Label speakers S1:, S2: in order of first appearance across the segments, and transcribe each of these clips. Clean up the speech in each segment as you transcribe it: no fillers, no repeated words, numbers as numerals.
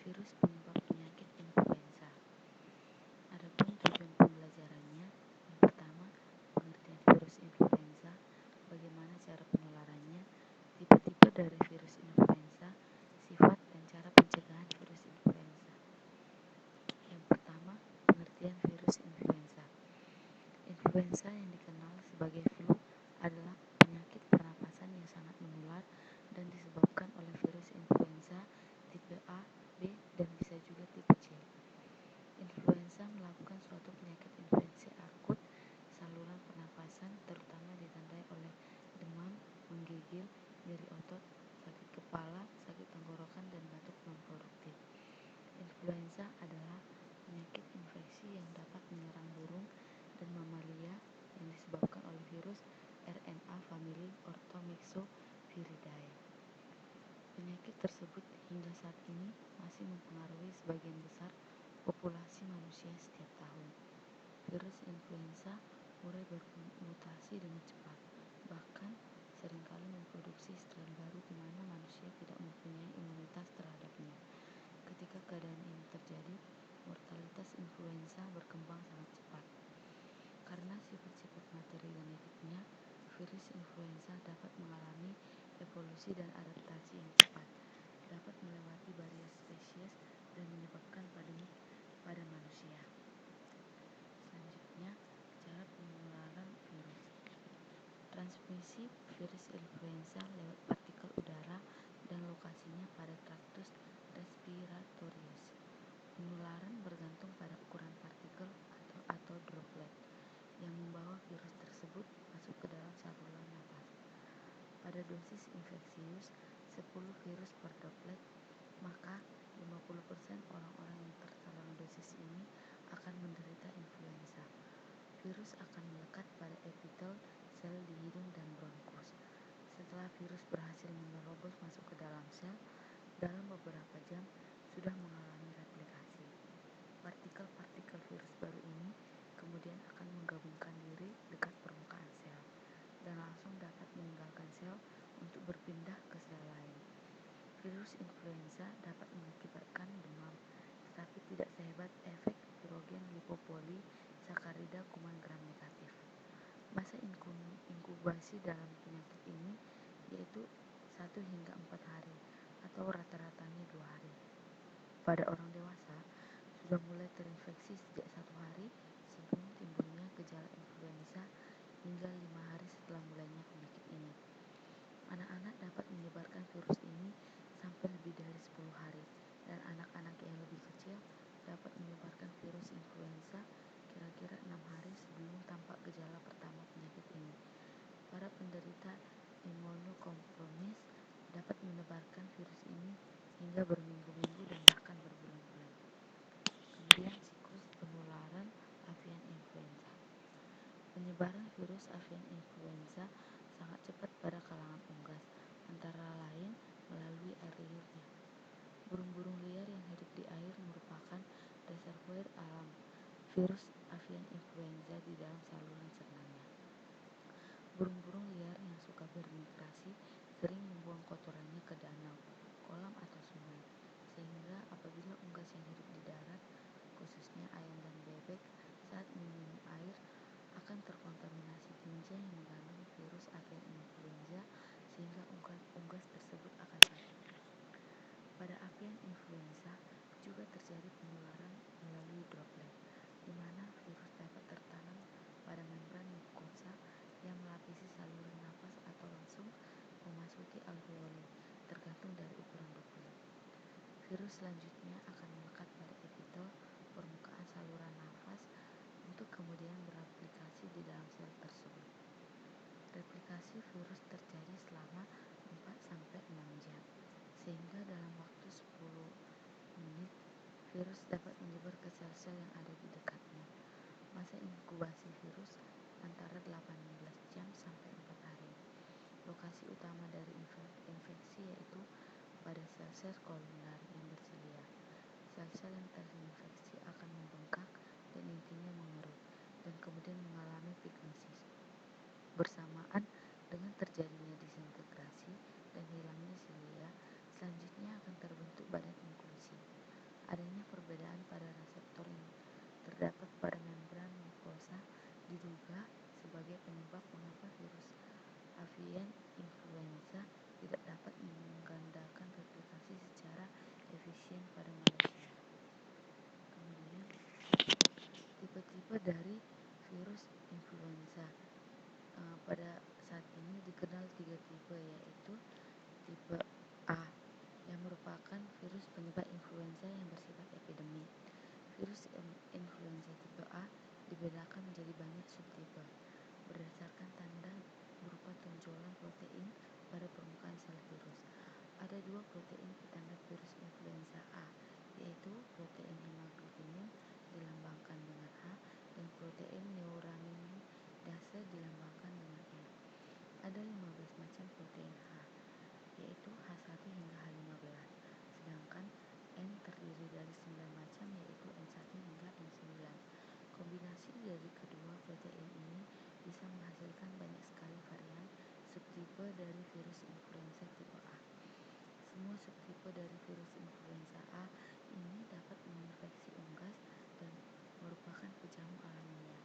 S1: virus penyebab penyakit influenza. Adapun tujuan pembelajarannya, yang pertama, pengertian virus influenza, bagaimana cara penularannya, tipe-tipe dari virus influenza, sifat dan cara pencegahan virus influenza. Yang pertama, pengertian virus influenza. Influenza yang dikenal sebagai flu adalah penyakit pernapasan yang sangat menular dan disebabkan oleh virus influenza tipe A, B, dan bisa juga tipe C. Influenza melakukan suatu penyakit infeksi akut saluran pernapasan, terutama ditandai oleh demam, menggigil, nyeri otot, sakit kepala, sakit tenggorokan, dan batuk non-produktif. Influenza adalah penyakit infeksi yang dapat menyerang burung dan mamalia yang disebabkan oleh virus RNA famili Orthomyxoviridae. Penyakit tersebut hingga saat ini masih mempengaruhi sebagian besar populasi manusia setiap tahun. Virus influenza mulai bermutasi dengan cepat, bahkan seringkali memproduksi strain baru di mana manusia tidak mempunyai imunitas terhadapnya. Ketika keadaan ini terjadi, mortalitas influenza berkembang sangat cepat. Karena sifat-sifat materi genetiknya, virus influenza dapat mengalami evolusi dan adaptasi yang cepat, dapat melewati barrier spesies dan menyebabkan pandemi pada manusia. Selanjutnya, cara penularan virus. Transmisi virus influenza lewat partikel udara dan lokasinya pada traktus respiratorius. Penularan bergantung pada ukuran partikel atau droplet yang membawa virus tersebut masuk ke dalam saluran napas. Pada dosis infeksius 10 virus per droplet, maka 50% orang-orang yang terserang dosis ini akan menderita influenza. Virus akan melekat pada epitel sel di hidung dan bronkus. Setelah virus berhasil menerobos masuk ke dalam sel, dalam beberapa jam sudah mengalami replikasi. Partikel-partikel virus baru ini kemudian akan menggabungkan diri dekat permukaan sel dan langsung dapat meninggalkan sel untuk berpindah ke sel lain. Virus influenza dapat mengakibatkan demam, tetapi tidak sehebat efek virogen lipopolisakarida kuman gram negatif. Masa inkubasi dalam penyakit ini yaitu 1 hingga 4 hari atau rata-ratanya 2 hari. Pada orang dewasa, sudah mulai terinfeksi sejak 1 hari sebelum timbulnya gejala influenza hingga 5 hari setelah mulainya penyakit ini. Anak-anak dapat menyebarkan virus ini sampai lebih dari 10 hari, dan anak-anak yang lebih kecil dapat menyebarkan virus influenza kira-kira 6 hari sebelum tampak gejala pertama penyakit ini. Para penderita imunokompromis dapat menebarkan virus ini hingga berminggu-minggu dan bahkan berbulan-bulan. Kemudian siklus penularan avian influenza. Penyebaran virus avian influenza sangat cepat pada kalangan unggas, antara lain melalui air liurnya. Burung-burung liar yang hidup di air merupakan reservoir alam virus avian influenza di dalam saluran cernanya. Burung-burung liar yang suka bermigrasi sering membuang kotorannya ke danau, kolam atau sungai, sehingga apabila unggas yang hidup di darat, khususnya ayam dan bebek, saat meminum air akan terkontaminasi tinja yang mengandung virus avian influenza sehingga unggas tersebut akan mati. Pada avian influenza juga terjadi penularan melalui droplet, di mana virus dapat tertanam pada membran mukosa yang melapisi saluran napas atau langsung memasuki alveoli, tergantung dari ukuran droplet. Virus selanjutnya akan melekat pada epitel permukaan saluran nafas untuk kemudian bereplikasi di dalam sel tersebut. Replikasi virus terjadi selama 4-6 jam, sehingga dalam waktu 10 menit virus dapat menyebar ke sel-sel yang ada di dekatnya. Masa inkubasi virus antara 18 jam sampai 4 hari. Lokasi utama dari infeksi yaitu pada sel-sel kolunar yang bersilia. Sel-sel yang terinfeksi akan membengkak dan intinya mengerut dan kemudian mengalami pignosis. Bersamaan dengan terjadinya disintegrasi dan hilangnya silia, selanjutnya akan terbentuk badan inklusi. perbedaan pada reseptor yang terdapat pada membran mukosa diduga sebagai penyebab mengapa virus avian influenza tidak dapat menggandakan replikasi secara efisien pada manusia. Kemudian, tipe-tipe dari virus influenza pada saat ini dikenal 3 tipe, yaitu tipe A yang merupakan virus penyebab influenza yang bersifat epidemi. Virus influenza tipe A dibedakan menjadi banyak subtipe berdasarkan tanda berupa tonjolan protein pada permukaan sel virus. Ada 2 protein petanda virus influenza A, yaitu protein hemaglutinin dilambangkan dengan H dan protein neuraminidase dilambangkan dengan N. Ada 15 macam protein H, yaitu H1 hingga H15, sedangkan N terdiri dari 9 macam, yaitu N1 hingga N9. Kombinasi dari kedua protein ini bisa menghasilkan banyak sekali varian subtipe dari virus influenza tipe A. Semua subtipe dari virus influenza A ini dapat menginfeksi unggas dan merupakan pejamu alamiah,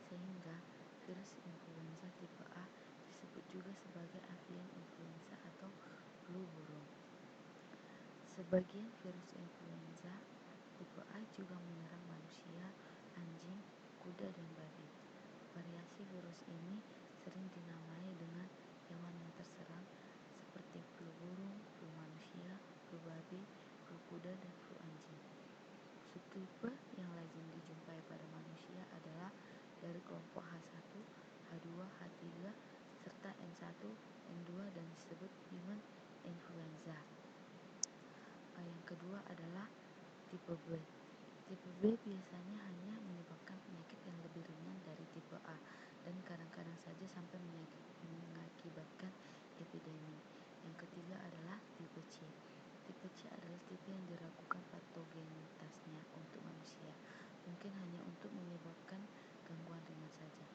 S1: sehingga virus influenza tipe A disebut juga sebagai avian influenza atau flu burung. Sebagian virus influenza tipe A juga menyerang manusia, anjing, kuda, dan babi. Variasi virus ini sering dinamai dengan hewan yang terserang seperti flu burung, flu manusia, flu babi, flu kuda, dan flu anjing. Subtipe yang lazim dijumpai pada manusia adalah dari kelompok H1, H2, H3, serta N1, N2 dan disebut human influenza. Yang kedua adalah tipe B. Tipe B biasanya hanya menyebabkan penyakit yang lebih ringan dari tipe A dan kadang-kadang saja sampai mengakibatkan epidemi. Yang ketiga adalah tipe C. Tipe C adalah tipe yang diragukan patogenitasnya untuk manusia, mungkin hanya untuk menyebabkan gangguan ringan saja.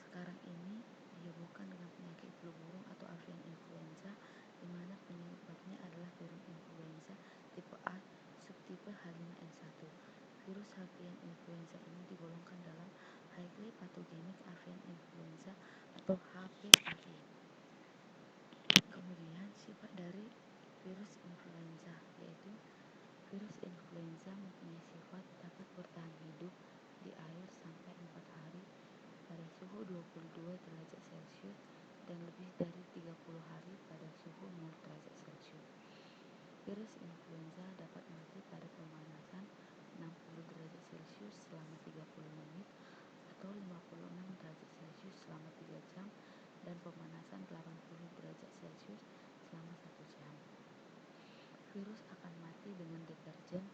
S1: Sekarang ini dihebohkan dengan penyakit flu burung atau avian influenza, di mana penyebabnya adalah virus influenza tipe A subtipe H5N1. Virus avian influenza ini digolongkan dalam highly pathogenic avian influenza atau HPAI. Kemudian sifat dari virus influenza, yaitu virus influenza mempunyai sifat dapat bertahan hidup di air sampai 4 hari pada suhu 22 derajat Celcius dan lebih dari 30 hari pada suhu 0 derajat Celcius. Virus influenza dapat mati pada pemanasan 60 derajat Celcius selama 30 menit atau 56 derajat Celcius selama 3 jam dan pemanasan 80 derajat Celcius selama 1 jam. Virus akan mati dengan deterjen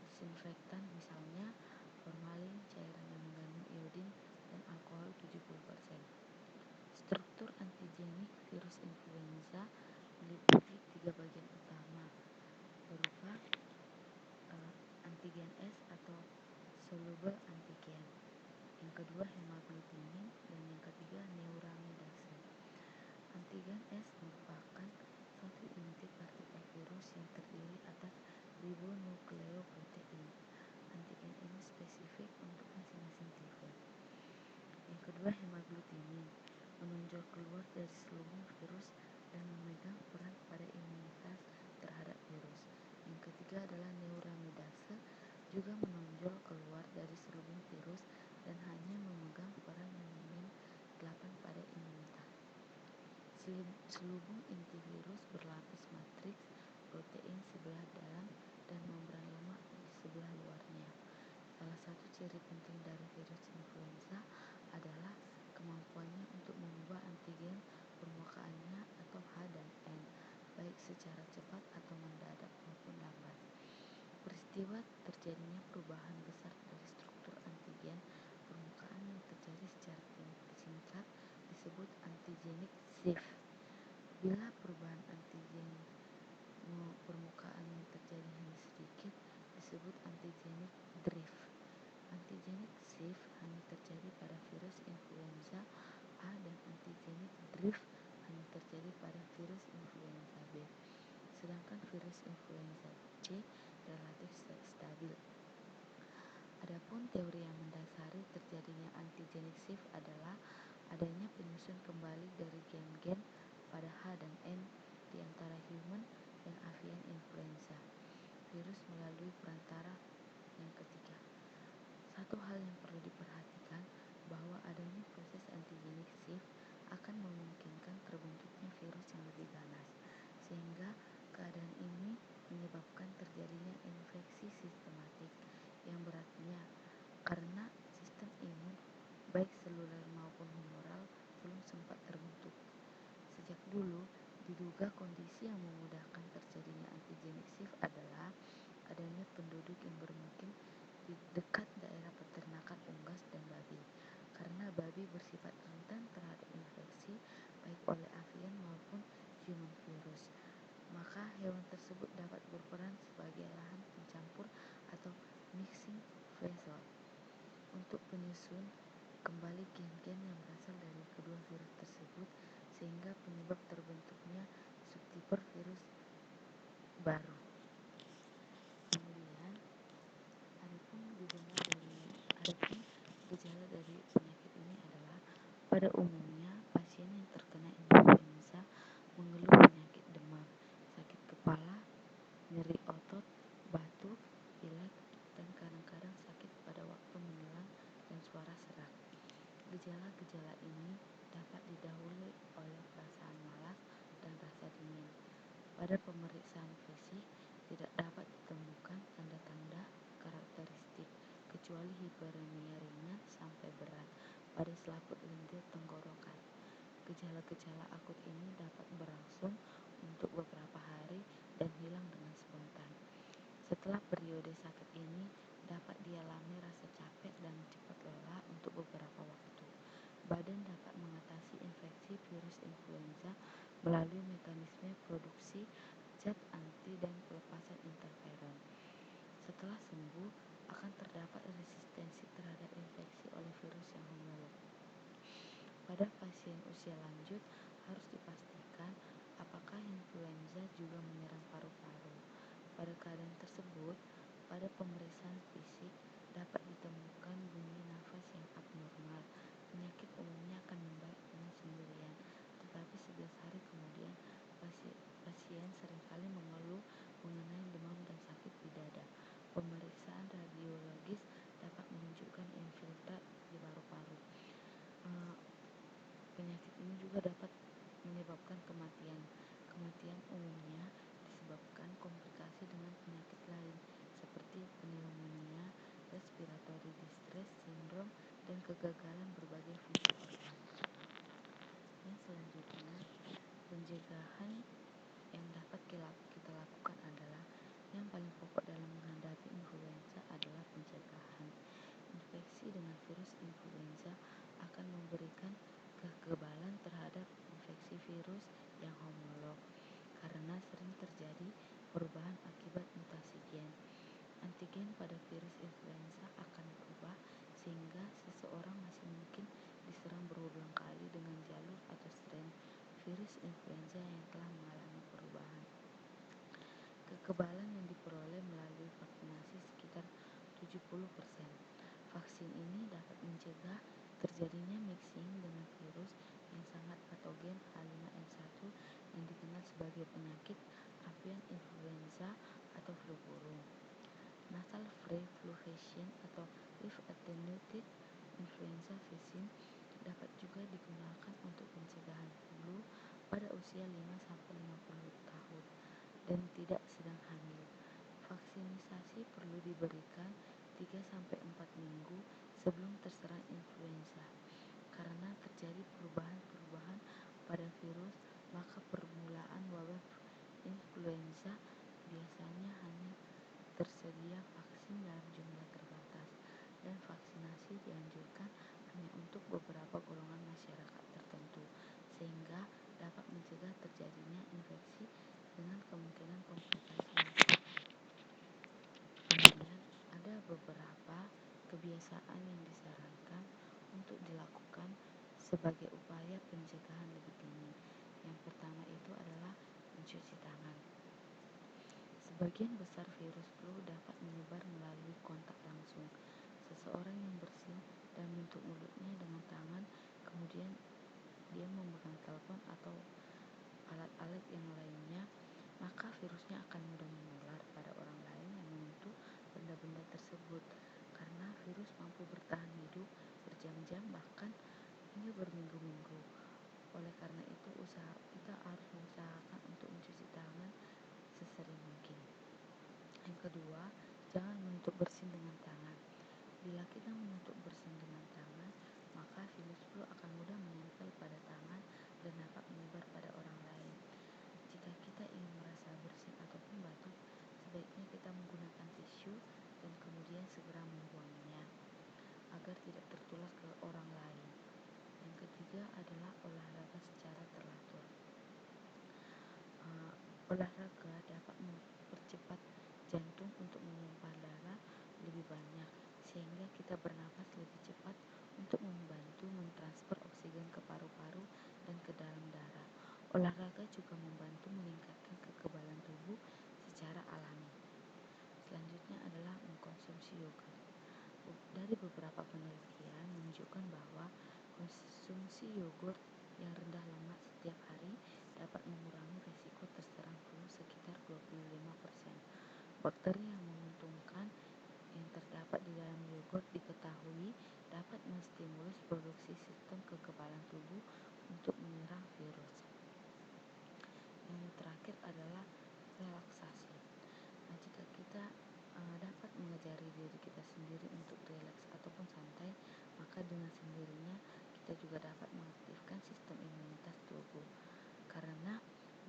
S1: disinfektan, misalnya formalin, cairan yang mengandung iodin, dan alkohol 70%. Struktur antigenik virus influenza meliputi 3 bagian utama berupa antigen S atau soluble antigen, yang kedua hemaglutinin, dan yang ketiga neuraminidase. Antigen S merupakan satu inti partikel virus yang terdiri atas ribonukleoprotein. Antigen ini spesifik untuk masing-masing tipe. Yang kedua hemaglutinin menonjol keluar dari selubung virus dan memegang peran pada imunitas terhadap virus. Yang ketiga adalah neuraminidase, juga menonjol keluar dari selubung virus dan hanya memegang peran momen 8 pada imunitas. Selubung inti virus berlapis matriks protein sebelah dalam dan membran lemak di sebelah luarnya. Salah satu ciri penting dari virus influenza adalah kemampuannya untuk mengubah antigen permukaannya atau H dan N, baik secara cepat atau mendadak maupun lambat. Peristiwa terjadinya perubahan besar dari struktur antigen permukaan yang terjadi secara singkat disebut antigenic shift. Bila perubahan antigen permukaan yang terjadi hanya sedikit disebut antigenic drift. Antigenic shift hanya terjadi pada virus influenza A dan antigenic drift hanya terjadi pada virus influenza B. Sedangkan virus influenza C relatif stabil. Adapun teori yang mendasari terjadinya antigenic shift adalah adanya penyusun kembali dari gen-gen pada H dan N di antara human dan avian influenza virus melalui perantara yang ketiga. Satu hal yang perlu diperhatikan bahwa adanya proses antigenic shift akan memungkinkan terbentuknya virus yang lebih ganas, sehingga keadaan ini menyebabkan terjadinya infeksi sistematik yang beratnya karena sistem imun baik seluler maupun humoral belum sempat terbentuk. Sejak dulu, diduga kondisi yang memudahkan terjadinya antigenic shift adalah adanya penduduk yang bermukim di dekat daerah peternakan unggas dan babi, karena babi bersifat rentan terhadap infeksi baik oleh avian maupun human virus. Maka hewan tersebut dapat berperan sebagai lahan pencampur atau mixing vessel untuk penyusun kembali gen-gen yang berasal dari kedua virus tersebut, sehingga penyebab terbentuknya subtipe virus baru. Kemudian, adapun gejala dari penyakit ini adalah pada umumnya pasien yang terkena influenza mengeluh penyakit demam, sakit kepala, nyeri otot, batuk, pilek, dan kadang-kadang sakit pada waktu menelan dan suara serak. Gejala-gejala ini dapat didahului oleh perasaan malas dan rasa dingin. Pada pemeriksaan fisik, tidak dapat ditemukan tanda-tanda karakteristik, kecuali hiperemia ringan sampai berat pada selaput lendir tenggorokan. Gejala-gejala akut ini dapat berlangsung untuk beberapa hari dan hilang dengan spontan. Setelah periode sakit ini, dapat dialami rasa capek dan cepat lelah untuk beberapa waktu. Badan dapat mengatasi infeksi virus influenza melalui mekanisme produksi zat anti dan pelepasan interferon. Setelah sembuh, akan terdapat resistensi terhadap infeksi oleh virus yang homolog. Pada pasien usia lanjut, harus dipastikan apakah influenza juga menyerang paru-paru. Pada keadaan tersebut, pada pemeriksaan fisik dapat ditemukan bunyi nafas yang abnormal. Penyakit umumnya akan membaik dengan sendirian, tetapi 11 hari kemudian pasien seringkali mengeluh mengenai demam dan sakit di dada. Pemeriksaan radiologis dapat menunjukkan infiltrat di paru-paru. Penyakit ini juga dapat menyebabkan kematian. Kematian umumnya disebabkan komplikasi dengan penyakit lain seperti pneumonia, respiratory distress syndrome, dan kegagalan berbagai fungsi organ. Yang selanjutnya, pencegahan yang dapat kita lakukan adalah yang paling pokok dalam menghadapi influenza adalah pencegahan. Infeksi dengan virus influenza akan memberikan kekebalan terhadap infeksi virus yang homolog karena sering terjadi perubahan akibat mutasi gen. Antigen pada virus influenza akan berubah sehingga seseorang masih mungkin diserang berulang kali dengan jalur atau strain virus influenza yang telah mengalami perubahan. Kekebalan yang diperoleh melalui vaksinasi sekitar 70%. Vaksin ini dapat mencegah terjadinya mixing dengan virus yang sangat patogen H5N1 yang dikenal sebagai penyakit avian influenza atau flu burung. Nasal spray flu vaccine atau live attenuated influenza vaccine dapat juga digunakan untuk pencegahan flu pada usia 5-50 tahun dan tidak sedang hamil. Vaksinisasi perlu diberikan 3-4 minggu sebelum terserang influenza. Karena terjadi perubahan-perubahan pada virus, maka permulaan wabah influenza biasanya hanya tersedia vaksin dalam jumlah terbatas, dan vaksinasi dianjurkan hanya untuk beberapa golongan masyarakat tertentu, sehingga dapat mencegah terjadinya infeksi dengan kemungkinan komplikasi masih. Kemudian ada beberapa kebiasaan yang disarankan untuk dilakukan sebagai upaya pencegahan lebih dini. Yang pertama itu adalah mencuci tangan. Sebagian besar virus flu dapat menyebar melalui kontak langsung. Seseorang yang bersin dan menyentuh mulutnya dengan tangan, kemudian dia memegang telepon atau alat-alat yang lainnya, maka virusnya akan mudah menular pada orang lain yang menyentuh benda-benda tersebut. Karena virus mampu bertahan hidup berjam-jam bahkan hingga berminggu-minggu. Oleh karena itu, kita harus mengusahakan untuk mencuci tangan sesering mungkin. Yang kedua, jangan menyentuh bersin dengan tangan. Bila kita menyentuh bersin dengan tangan, maka virus flu akan mudah menempel pada tangan dan dapat menyebar pada orang lain. Jika kita ingin merasa bersin ataupun batuk, sebaiknya kita menggunakan tisu dan kemudian segera membuangnya agar tidak tertular ke orang lain. Yang ketiga adalah olahraga secara teratur. Olahraga dapat mempercepat jantung untuk memompa darah lebih banyak sehingga kita bernapas lebih cepat untuk membantu mentransfer oksigen ke paru-paru dan ke dalam darah. Olahraga juga membantu meningkatkan kekebalan tubuh secara alami. Selanjutnya adalah mengkonsumsi yogurt. Dari beberapa penelitian menunjukkan bahwa konsumsi yogurt yang rendah lemak setiap hari dapat mengurangi risiko terserang flu sekitar 25%. Bakteri yang menguntungkan yang terdapat di dalam yogurt diketahui dapat menstimulus produksi sistem kekebalan tubuh untuk menyerang virus. Yang terakhir adalah relaksasi. Nah, jika kita dapat mengajari diri kita sendiri untuk rileks ataupun santai, maka dengan sendirinya kita juga dapat mengaktifkan sistem imunitas tubuh. Karena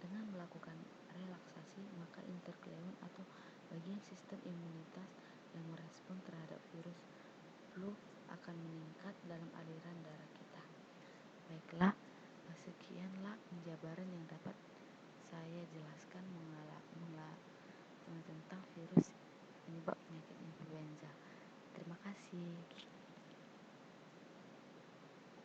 S1: dengan melakukan relaksasi, maka interleukin atau bagian sistem imunitas yang merespon terhadap virus flu akan meningkat dalam aliran darah kita. Baiklah, sekianlah penjabaran yang dapat saya jelaskan mengenai